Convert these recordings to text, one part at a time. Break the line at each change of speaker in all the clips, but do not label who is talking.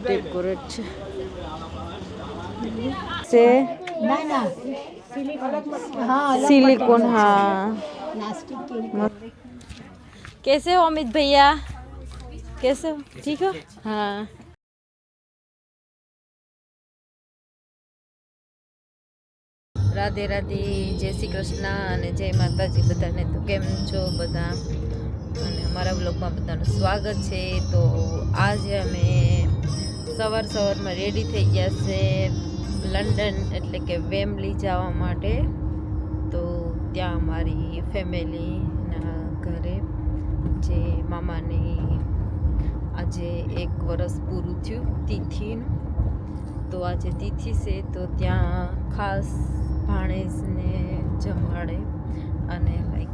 Decorate से silicon. हाँ, कैसे हो अमित भैया? कैसे हो? ठीक हो? हाँ। राधे राधे, जय श्री कृष्ण અને જય માતાજી બધાને। તો કેમ છો બધા? અને અમારા બ્લોગમાં બધાનું સ્વાગત છે। તો આજે અમે સવારમાં રેડી થઈ ગયા છે લંડન એટલે કે વેમ્બલી જવા માટે। તો ત્યાં અમારી ફેમિલીના ઘરે જે મામાની આજે 1 વર્ષ પૂરું થયું તિથિનું। તો આજે તિથિ છે તો ત્યાં ખાસ ભાણેજને જમાડે અને લાઈક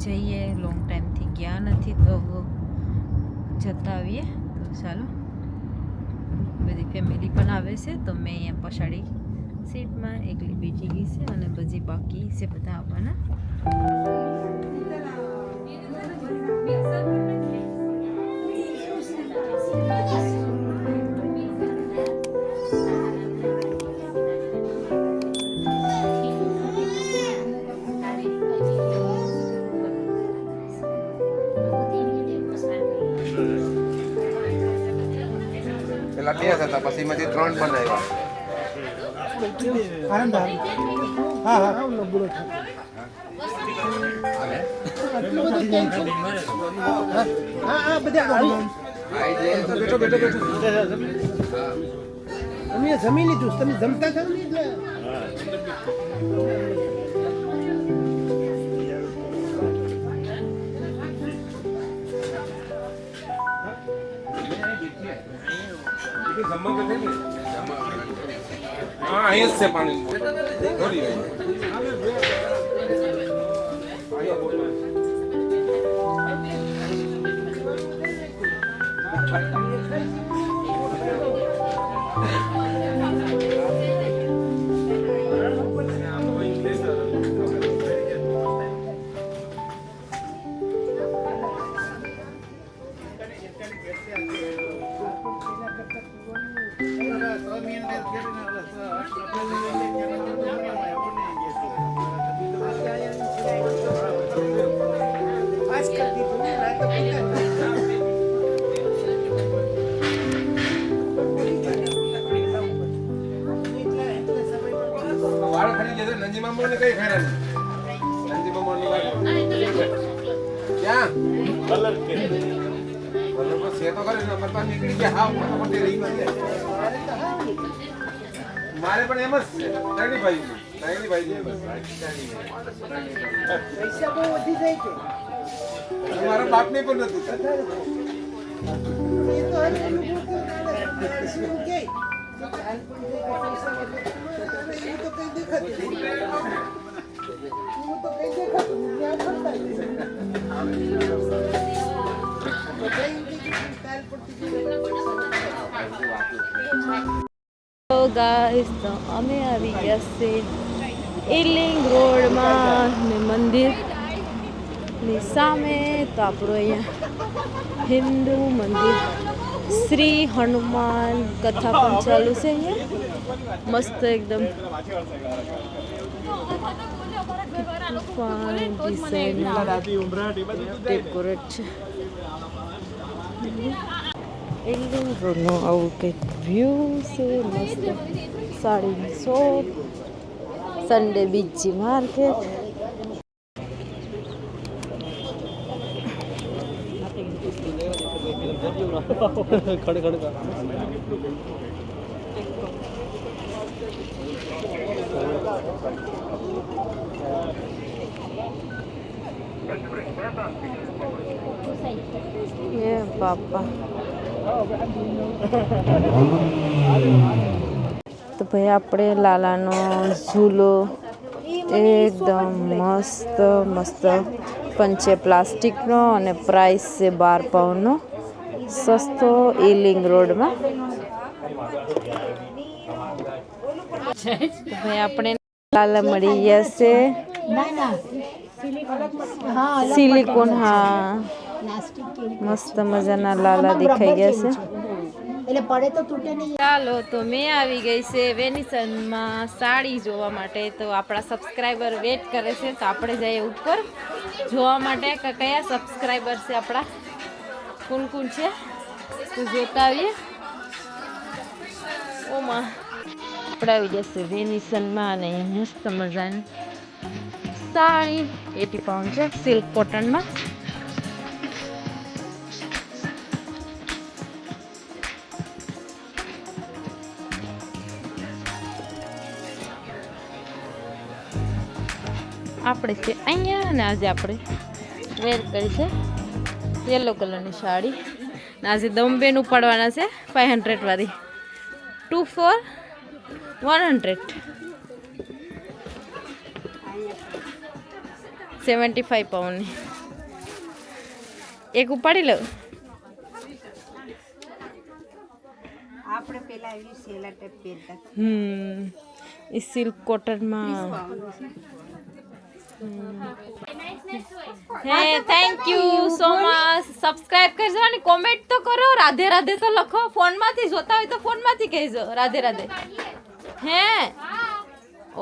જઈએ, લોંગ ટાઈમથી ગયા નથી તો જતા આવીએ। તો ચાલો, બધી ફેમિલી પણ આવે છે। તો મેં અહીંયા પછાડી સીટમાં એકલી બેઠી ગઈ છે અને બધી બાકી છે બધા આવવાના।
પેલા 2 હતા પછી માંથી 3 બનાવ્યા। હા હા બોલો હા બધા બેઠો બેઠો બેઠો અમે જમી લીધું, તમે જમતા થાવ ને એટલે हाँ ये से पानी थोड़ी है। नंजी मामू ने कहीं खाया नहीं। नंजी मामू ने क्या कलर के कलर को से तो करे ना पता निकली के हाँ वो तो रही है मारे पण एमस टाइनी भाई जी बस पैसा को वधी जाए के हमारा बाप ने पण नતું ये तो हर लोग के ये तो कहीं देखा
તો ગાઈસ, તો અમે આવી ગયા છે ઈલિંગ રોડમાં ને મંદિરની સામે। તો આપણું અહીંયા હિન્દુ મંદિર શ્રી હનુમાન કથા પણ ચાલુ છે અહીંયા મસ્ત એકદમ ડેકોરેટ છે। ઈલિંગ રોડનું આવું કંઈક વ્યૂ છે મસ્ત। સાડીની શોપ, સન્ડે બીજી માર્કેટ।
खड़े खड़े का
ये पापा तो भाई આપણે લાલાનો ઝૂલો એકદમ મસ્ત મસ્ત પણ છે પ્લાસ્ટિકનો અને પ્રાઇસ છે 12 પાઉન્ડનો સસ્તો ઈલિંગ રોડમાં। ભાઈ આપણે લાલા મળી ગયા છે સિલિકોન, હા મસ્ત મજાના લાલા દેખાઈ ગયા છે.
એટલે પડે તો તૂટે નહીં.
ચાલો તો મેં આવી ગઈ છે વેનિસનમાં સાડી જોવા માટે. તો આપણા સબસ્ક્રાઈબર વેટ કરે છે, તો આપણે જઈએ ઉપર જોવા માટે કે કયા સબસ્ક્રાઈબર છે આપણા, કોણ કોણ છે તો જોતા આવીએ. ઓમાં આપણે આવી જશે વેનિસનમાં અને મસ્ત મજાની સાડી 80 પાઉન્ડ છે સિલ્ક કોટનમાં. આપણે છે અહીંયા અને આજે આપણે વેર કરી છે યલો કલરની સાડી. ને આજે દમબેન ઉપાડવાના છે 500 વાળી, 2 for 100, 75 પાઉન્ડની. એક ઉપાડી લો.
આપણે પેલા આવી સેલા ટાઈપ પહેરતા.
એ સિલ્ક કોટનમાં. હે thank you so much. Subscribe કરજો અને કોમેન્ટ તો કરો, રાધે રાધે તો લખો. ફોનમાંથી જોતા હોય તો ફોનમાંથી કહેજો રાધે રાધે. હે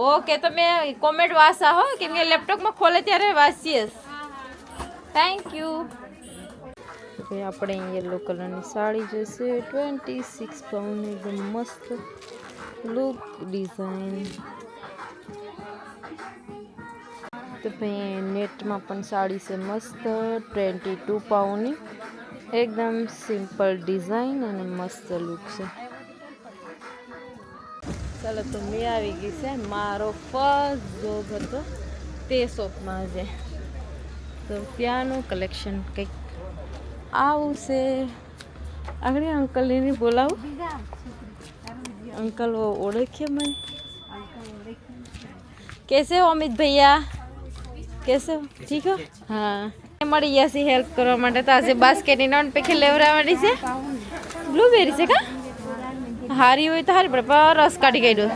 ઓકે, તમે કોમેન્ટ વાંચા હો, કેમ કે લેપટોપમાં ખોલે ત્યારે વાંચીએ. Thank you. આપણે યલો કલરની સાડી જોઈશે 26 પાઉન્ડ. એકદમ મસ્ત લુક ડિઝાઇન. તો ભાઈ નેટમાં પણ સાડી છે મસ્ત 22 પાઉન્ડની. એકદમ સિમ્પલ ડિઝાઇન અને મસ્ત લુક છે. ચાલો તો મેં આવી ગઈ છે. મારો ફર્સ્ટ જોબ હતો તે શોપમાં છે, તો ત્યાંનું કલેક્શન કંઈક આવું છે. આગળ અંકલને બોલાવું. અંકલ ઓળખીએ મને. कैसे हो अमित भैया? कैसे हो? ठीक हो? हाँ मળી ગયા છે હેલ્પ કરવા માટે. તો આજે બાસ્કેટની નોન પેખે લેવડાવવાની છે. બ્લુબેરી છે કા? હારી હોય તો હારી પડે, પણ રસ કાઢી કાઢ્યો.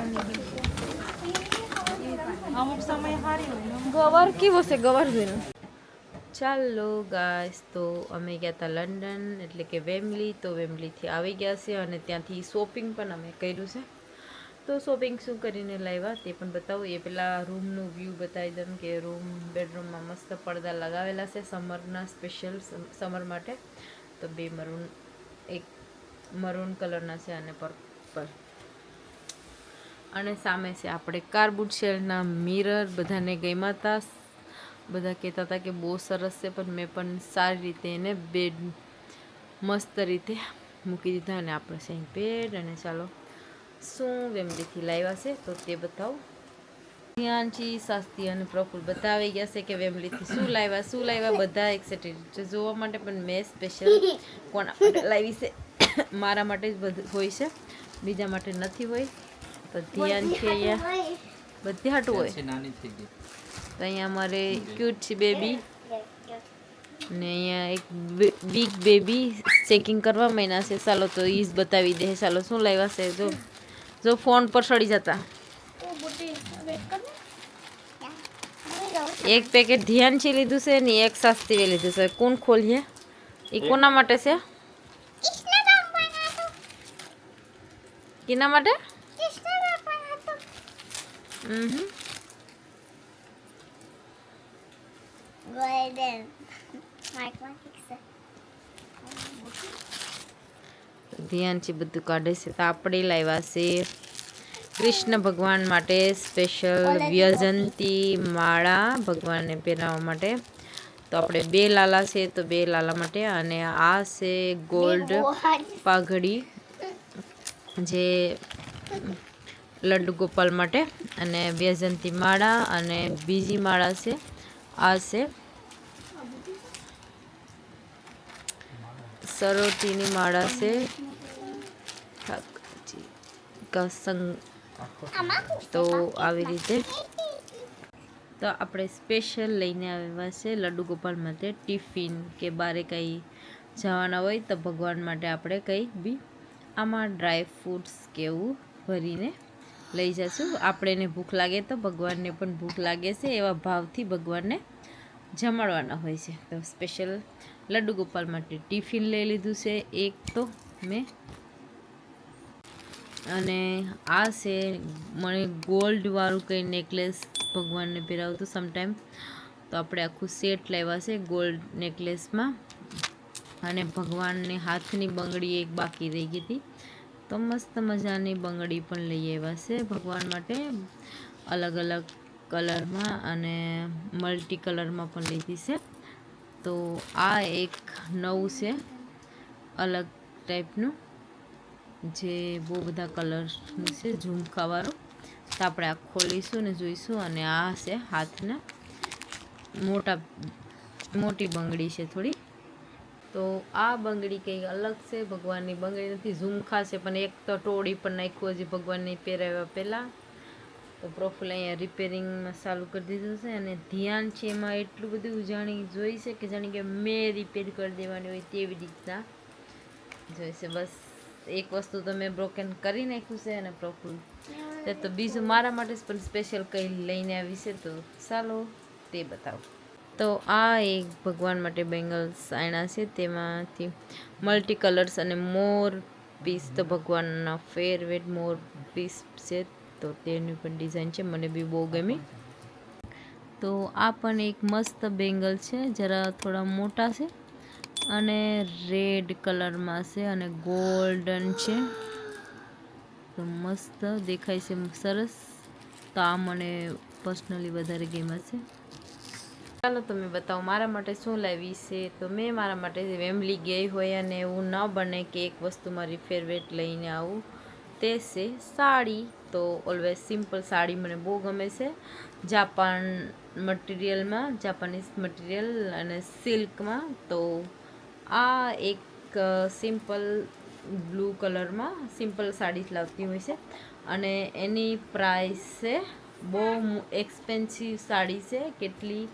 અમુક સમય હારી હોય. ગવાર કેવો છે? ગવાર જોઈને. ચાલો ગાઈસ, તો અમે ગયા હતા લંડન, એટલે કે વેમ્બલી. તો વેમ્બલીથી આવી ગયા છે અને ત્યાંથી શોપિંગ પણ અમે કર્યું છે. તો શોપિંગ શું કરીને લાવ્યા તે પણ બતાવું. એ પહેલાં રૂમનું વ્યૂ બતાવી દઉં કે રૂમ બેડરૂમમાં મસ્ત પડદા લગાવેલા છે સમરના, સ્પેશિયલ સમર માટે. તો 2 મરૂન, એક મરૂન કલરના છે અને પર્પલ. અને સામે છે આપણે કાર્બુડ શેલના મિરર. બધાને ગમ્યા હતા, બધા કહેતા હતા કે બહુ સરસ છે, પણ મેં પણ સારી રીતે એને બેડ મસ્ત રીતે મૂકી દીધા. અને આપણે છે બેડ. અને ચાલો શું વેમ્બલીથી લાવ્યા છે તો તે બતાવું. ધ્યાનથી શાસ્ત્રી અને પ્રફુલ બતાવી ગયા છે કે વેમ્બલીથી શું લાવ્યા બધા એક્સાઇટેડ જોવા માટે. પણ મેં સ્પેશિયલ કોના માટે લાવી છે, મારા માટે જ બધું હોય છે, બીજા માટે નથી હોય. તો ધ્યાન છે અહીંયા બધી હાટું હોય. તો અહીંયા અમારે ક્યુટ છે બેબી, ને અહીંયા એક બિગ બેબી ચેકિંગ કરવા મહિના છે. ચાલો તો ઈ જ બતાવી દે. ચાલો શું લાવ્યા છે જો ફોન પર સડી જતા. એક પેકેટ ધ્યાન છે લીધું છે ને એક શાસ્ત્રીએ લીધું છે. કોણ ખોલીએ? એ કોના માટે છે? કેના માટે? ધ્યાનથી બધું કાઢે છે. તો આપણે લાવ્યા છે કૃષ્ણ ભગવાન માટે સ્પેશિયલ વ્યજંતી માળા ભગવાનને પહેરાવવા માટે. તો આપણે 2 લાલા છે, તો 2 લાલા માટે. અને આ છે ગોલ્ડ પાઘડી, જે લડ્ડુ ગોપાલ માટે. અને વ્યજંતી માળા. અને બીજી માળા છે આ છે સરોટીની માળા છે. તો આવી રીતે તો આપણે સ્પેશિયલ લઈને આવ્યા છે લડ્ડુ ગોપાલ માટે ટિફિન, કે બારે કંઈ જવાના હોય તો ભગવાન માટે આપણે કંઈક બી આમાં ડ્રાય ફ્રૂટ્સ કેવું ભરીને લઈ જઈશું. આપણને ભૂખ લાગે તો ભગવાનને પણ ભૂખ લાગે છે, એવા ભાવથી ભગવાનને જમાડવાના હોય છે. તો સ્પેશિયલ લડ્ડુ ગોપાલ માટે ટિફિન લઈ લીધું છે એક તો મેં. અને આ છે મને ગોલ્ડવાળું કંઈ નેકલેસ ભગવાનને પહેરાવતું સમટાઈમ. તો આપણે આખું સેટ લાવ્યા છે ગોલ્ડ નેકલેસમાં. અને ભગવાનને હાથની બંગડી એક બાકી રહી ગઈ હતી, તો મસ્ત મજાની બંગડી પણ લઈ આવ્યા છે ભગવાન માટે, અલગ અલગ કલરમાં અને મલ્ટી કલરમાં પણ લીધી છે. તો આ એક નવું છે અલગ ટાઈપનું, જે બહુ બધા કલરનું છે ઝુમખાવાળું. તો આપણે આ ખોલીશું ને જોઈશું. અને આ છે હાથના મોટી બંગડી છે થોડી. તો આ બંગડી કંઈ અલગ છે, ભગવાનની બંગડી નથી, ઝુમખા છે, પણ એક તો તોડી પણ નાખ્યું હજી ભગવાનને પહેરાવ્યા પહેલાં. તો પ્રોફિલ અહીંયા રિપેરિંગમાં ચાલુ કરી દીધું છે. અને ધ્યાન છે એમાં એટલું બધું જાણી જોઈ છે કે જાણી કે મેં રિપેર કરી દેવાની હોય તેવી રીતના જોઈશે. બસ એક વસ્તુ તો મેં બ્રોકન કરી નાખ્યું છે. અને પ્રોફિલ તો બીજું મારા માટે પણ સ્પેશિયલ કંઈ લઈને આવી છે, તો ચાલો તે બતાવો. તો આ એક ભગવાન માટે બેંગલ્સ આયણા છે, તેમાંથી મલ્ટી કલર્સ અને મોર પીસ. તો ભગવાનના ફેવરેટ મોર પીસ છે, તો તેની પણ ડિઝાઇન છે, મને બી બહુ ગમી. તો આ પણ એક મસ્ત બેંગલ છે, જરા થોડા મોટા છે અને રેડ કલરમાં છે અને ગોલ્ડન છે. તો મસ્ત દેખાય છે, સરસ. તો આ મને પર્સનલી વધારે ગમ્યા છે. ચાલો તમે બતાવો મારા માટે શું લાવી છે. તો મેં મારા માટે ફેમિલી ગઈ હોય અને એવું ન બને કે એક વસ્તુ મારી ફેવરેટ લઈને આવું, તે છે સાડી. તો ઓલવેઝ સિમ્પલ સાડી મને બહુ ગમે છે, જાપાન મટીરિયલમાં, જાપાનીઝ મટીરિયલ અને સિલ્કમાં. તો આ એક સિમ્પલ બ્લુ કલરમાં સિમ્પલ સાડી લાવતી હોય છે અને એની પ્રાઇસ છે બહુ એક્સપેન્સિવ સાડી છે. કેટલી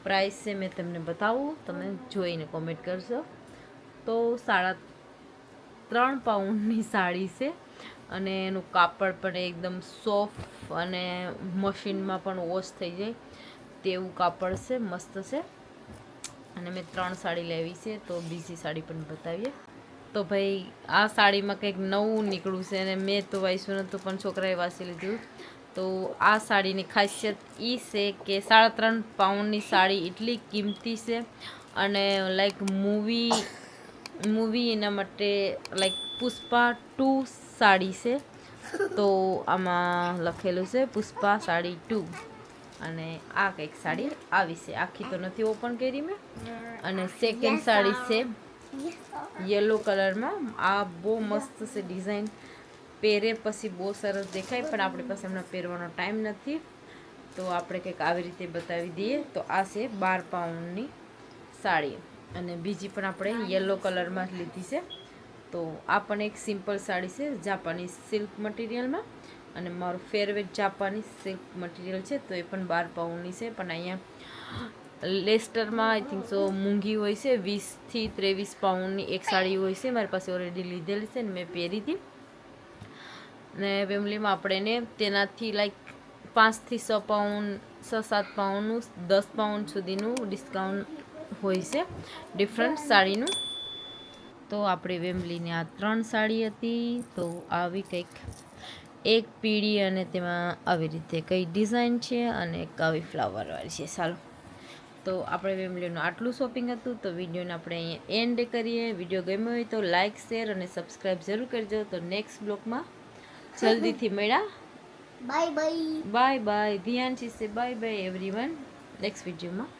પ્રાઇસ છે મેં તમને બતાવું, તમે જોઈને કોમેન્ટ કરશો. તો 3.5 પાઉન્ડની સાડી છે અને એનું કાપડ પણ એકદમ સોફ્ટ અને મશીનમાં પણ વોશ થઈ જાય તેવું કાપડ છે, મસ્ત છે. અને મેં 3 સાડી લેવી છે, તો બીજી સાડી પણ બતાવીએ. તો ભાઈ આ સાડીમાં કંઈક નવું નીકળ્યું છે અને મેં તો વાંચ્યું નહોતું પણ છોકરાએ વાંચી લીધું. તો આ સાડીની ખાસિયત એ છે કે 3.5 પાઉન્ડની સાડી એટલી કિંમતી છે. અને લાઈક મૂવી એના માટે લાઈક પુષ્પા 2 સાડી છે. તો આમાં લખેલું છે પુષ્પા સાડી 2. અને આ કંઈક સાડી આવી છે, આખી તો નથી ઓપન કરી મેં. અને સેકન્ડ સાડી છે યલો કલરમાં. આ બહુ મસ્ત છે ડિઝાઇન, પહેરે પછી બહુ સરસ દેખાય, પણ આપણી પાસે હમણાં પહેરવાનો ટાઈમ નથી, તો આપણે કંઈક આવી રીતે બતાવી દઈએ. તો આ છે 12 પાઉન્ડની સાડી. અને બીજી પણ આપણે યલો કલરમાં જ લીધી છે. તો આ પણ એક સિમ્પલ સાડી છે જાપાનીઝ સિલ્ક મટીરિયલમાં, અને મારું ફેવરેટ જાપાનીઝ સિલ્ક મટીરિયલ છે. તો એ પણ 12 પાઉન્ડની છે. પણ અહીંયા લેસ્ટરમાં આઈ થિંક સો મૂંઘી હોય છે, 20 થી 23 પાઉન્ડની એક સાડી હોય છે. મારી પાસે ઓલરેડી લીધેલી છે ને મેં પહેરી હતી. ને ફેમિલીમાં આપણે એને તેનાથી લાઈક 5 થી 6 પાઉન્ડ 6-7 પાઉન્ડનું 10 પાઉન્ડ સુધીનું ડિસ્કાઉન્ટ હોય છે ડિફરન્ટ સાડીનું. તો આપણી ફેમિલીની આ 3 સાડી હતી. તો આવી કંઈક એક પીળી અને તેમાં આવી રીતે કઈ ડિઝાઇન છે અને એક આવી ફ્લાવરવાળી છે. ચાલો, તો આપણે ફેમિલીનું આટલું શોપિંગ હતું. તો વિડીયોને આપણે અહીંયા એન્ડ કરીએ. વિડીયો ગમ્યો હોય તો લાઇક, શેર અને સબસ્ક્રાઈબ જરૂર કરજો. તો નેક્સ્ટ બ્લોગમાં જલ્દીથી મળ્યા. Bye bye. ધ્યાન છે બાય બાય એવરીવન. નેક્સ્ટ વિડીયોમાં